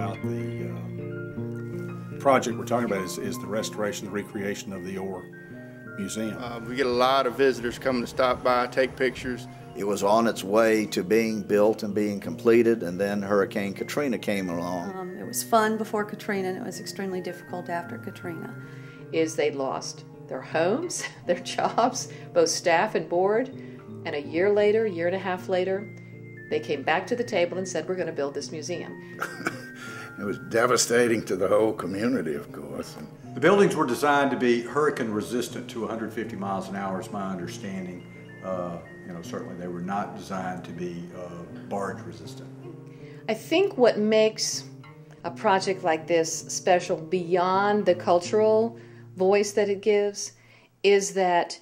about the project we're talking about is the restoration, the recreation of the Ohr Museum. We get a lot of visitors coming to stop by, take pictures. It was on its way to being built and being completed, and then Hurricane Katrina came along. It was fun before Katrina, and it was extremely difficult after Katrina. They lost their homes, their jobs, both staff and board, and a year later, year and a half later, they came back to the table and said, we're going to build this museum. It was devastating to the whole community, of course. The buildings were designed to be hurricane resistant to 150 miles an hour is my understanding. Certainly they were not designed to be barge resistant. I think what makes a project like this special beyond the cultural voice that it gives is that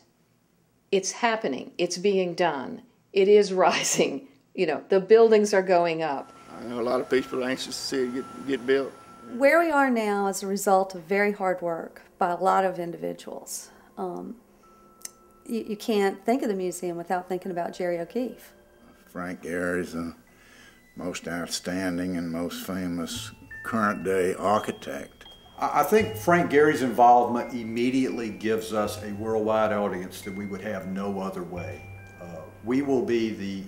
it's happening, it's being done, it is rising, the buildings are going up. I know a lot of people are anxious to see it get built. Where we are now is a result of very hard work by a lot of individuals. You can't think of the museum without thinking about Jerry O'Keefe. Frank Gehry's the most outstanding and most famous current-day architect. I think Frank Gehry's involvement immediately gives us a worldwide audience that we would have no other way. We will be the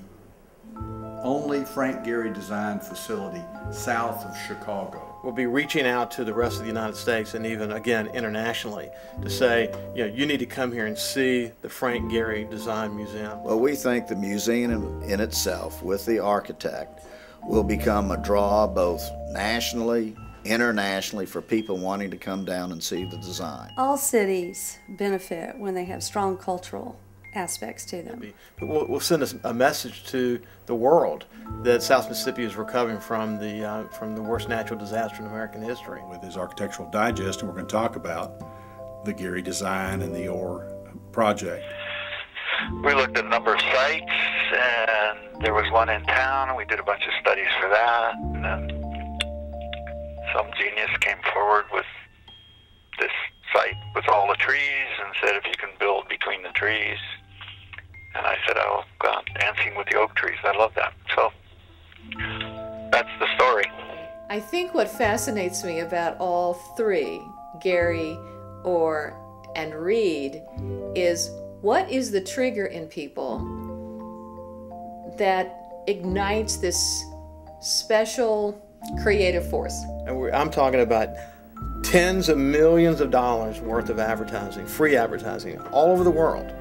only Frank Gehry designed facility south of Chicago. We'll be reaching out to the rest of the United States and even, again, internationally to say, you need to come here and see the Frank Gehry Design Museum. Well, we think the museum in itself, with the architect, will become a draw both nationally, internationally, for people wanting to come down and see the design. All cities benefit when they have strong cultural aspects to them. We'll send a message to the world that South Mississippi is recovering from the worst natural disaster in American history. With his architectural digest, and we're going to talk about the Gehry design and the Ohr project. We looked at a number of sites, and there was one in town, and we did a bunch of studies for that, and then some genius came forward with this site with all the trees and said, if you can build between the trees. And I said, oh God, dancing with the oak trees, I love that. So that's the story. I think what fascinates me about all three, Gehry, Ohr, and Reed, is what is the trigger in people that ignites this special creative force? And I'm talking about tens of millions of dollars worth of advertising, free advertising, all over the world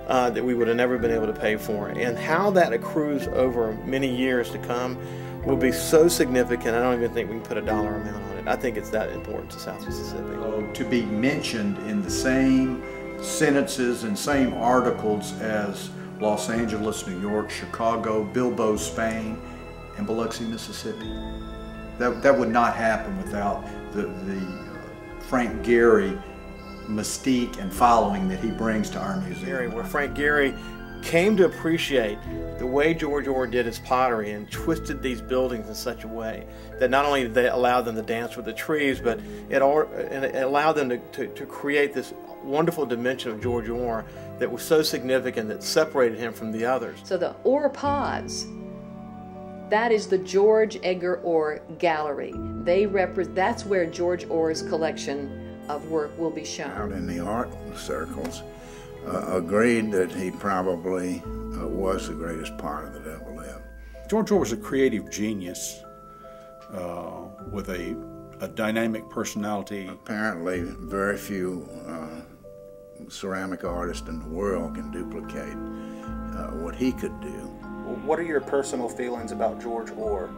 that we would have never been able to pay for. And how that accrues over many years to come will be so significant, I don't even think we can put a dollar amount on it. I think it's that important to South Mississippi. To be mentioned in the same sentences and same articles as Los Angeles, New York, Chicago, Bilbao, Spain, and Biloxi, Mississippi. That would not happen without the Frank Gehry mystique and following that he brings to our museum. Where Frank Gehry came to appreciate the way George Ohr did his pottery and twisted these buildings in such a way that not only did they allow them to dance with the trees, but it allowed them to create this wonderful dimension of George Ohr that was so significant that separated him from the others. So the Ohr Pods, that is the George Edgar Ohr Gallery. That's where George Ohr's collection of work will be shown. Out in the art circles, agreed that he probably was the greatest potter that ever lived. George Ohr was a creative genius with a dynamic personality. Apparently, very few ceramic artists in the world can duplicate what he could do. What are your personal feelings about George Ohr?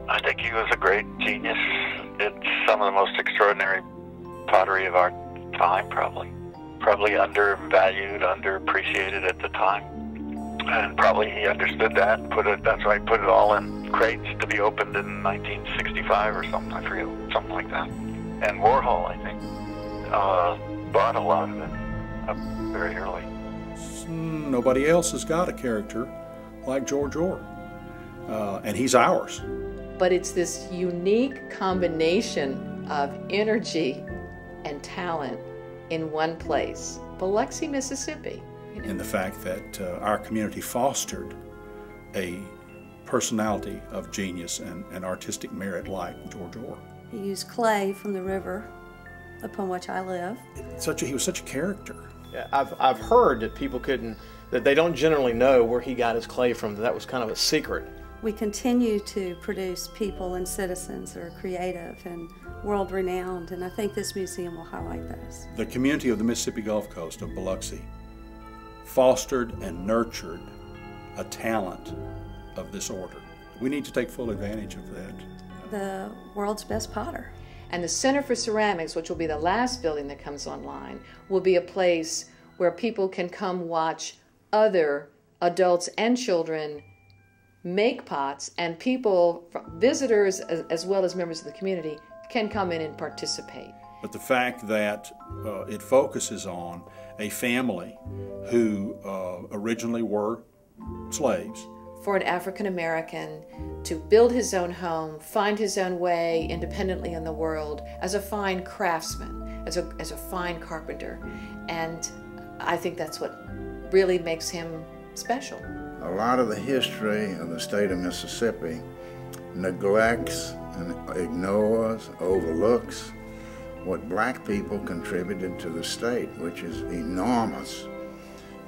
I think he was a great genius. It's some of the most extraordinary pottery of our time, probably. Probably undervalued, underappreciated at the time. And probably he understood that and that's why he put it all in crates to be opened in 1965 or something, I forget, something like that. And Warhol, I think, bought a lot of it up very early. Nobody else has got a character like George Ohr, and he's ours. But it's this unique combination of energy and talent in one place, Biloxi, Mississippi. And the fact that our community fostered a personality of genius and artistic merit like George Ohr. He used clay from the river upon which I live. He was such a character. Yeah, I've heard that that they don't generally know where he got his clay from. That was kind of a secret. We continue to produce people and citizens that are creative and world-renowned, and I think this museum will highlight those. The community of the Mississippi Gulf Coast of Biloxi fostered and nurtured a talent of this order. We need to take full advantage of that. The world's best potter. And the Center for Ceramics, which will be the last building that comes online, will be a place where people can come watch other adults and children make pots, and people, visitors as well as members of the community, can come in and participate. But the fact that it focuses on a family who originally were slaves. For an African American to build his own home, find his own way independently in the world as a fine craftsman, as a fine carpenter. And I think that's what really makes him special. A lot of the history of the state of Mississippi neglects and ignores, overlooks what black people contributed to the state, which is enormous.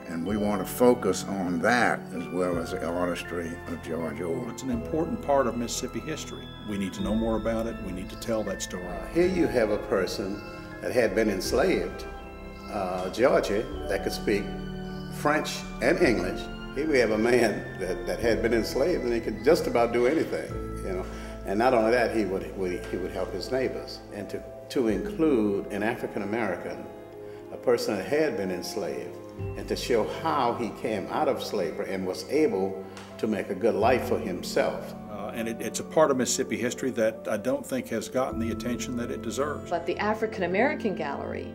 And we want to focus on that as well as the artistry of George Ohr. It's an important part of Mississippi history. We need to know more about it. We need to tell that story. Here you have a person that had been enslaved, Georgia, that could speak French and English. Here we have a man that had been enslaved and he could just about do anything, you know. And not only that, he would help his neighbors. And to include an African American, a person that had been enslaved, and to show how he came out of slavery and was able to make a good life for himself. And it's a part of Mississippi history that I don't think has gotten the attention that it deserves. But the African American Gallery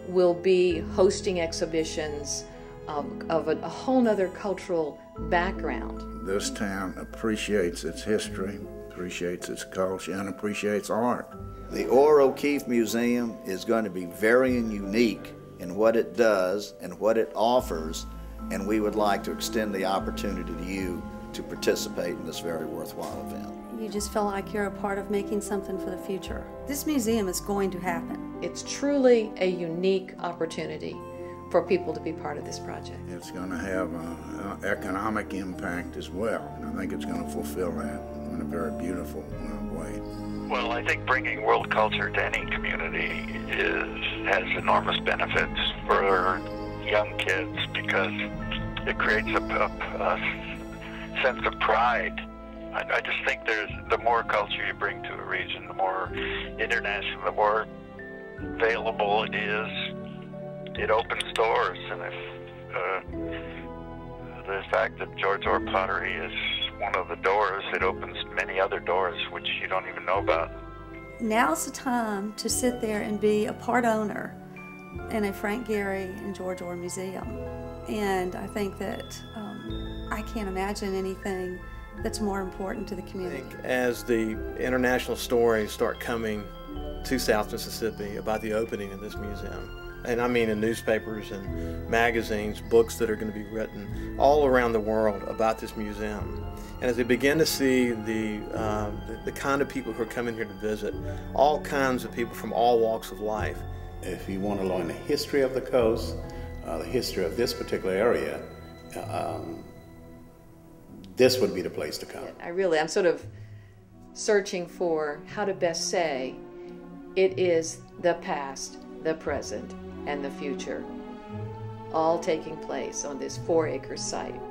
will be hosting exhibitions of a whole nother cultural background. This town appreciates its history, appreciates its culture, and appreciates art. The OhrOKeefe Museum is going to be very unique in what it does and what it offers, and we would like to extend the opportunity to you to participate in this very worthwhile event. You just feel like you're a part of making something for the future. This museum is going to happen. It's truly a unique opportunity for people to be part of this project. It's going to have an economic impact as well, and I think it's going to fulfill that in a very beautiful way. Well, I think bringing world culture to any community has enormous benefits for young kids because it creates a sense of pride. I just think the more culture you bring to a region, the more international, the more available it is. It opens doors, and if the fact that George Ohr pottery is one of the doors, it opens many other doors which you don't even know about. Now's the time to sit there and be a part owner in a Frank Gehry and George Ohr museum. And I think that I can't imagine anything that's more important to the community. I think as the international stories start coming to South Mississippi about the opening of this museum, and I mean in newspapers and magazines, books that are going to be written all around the world about this museum. And as they begin to see the kind of people who are coming here to visit, all kinds of people from all walks of life. If you want to learn the history of the coast, the history of this particular area, this would be the place to come. I'm sort of searching for how to best say it is the past, the present, and the future, all taking place on this 4-acre site.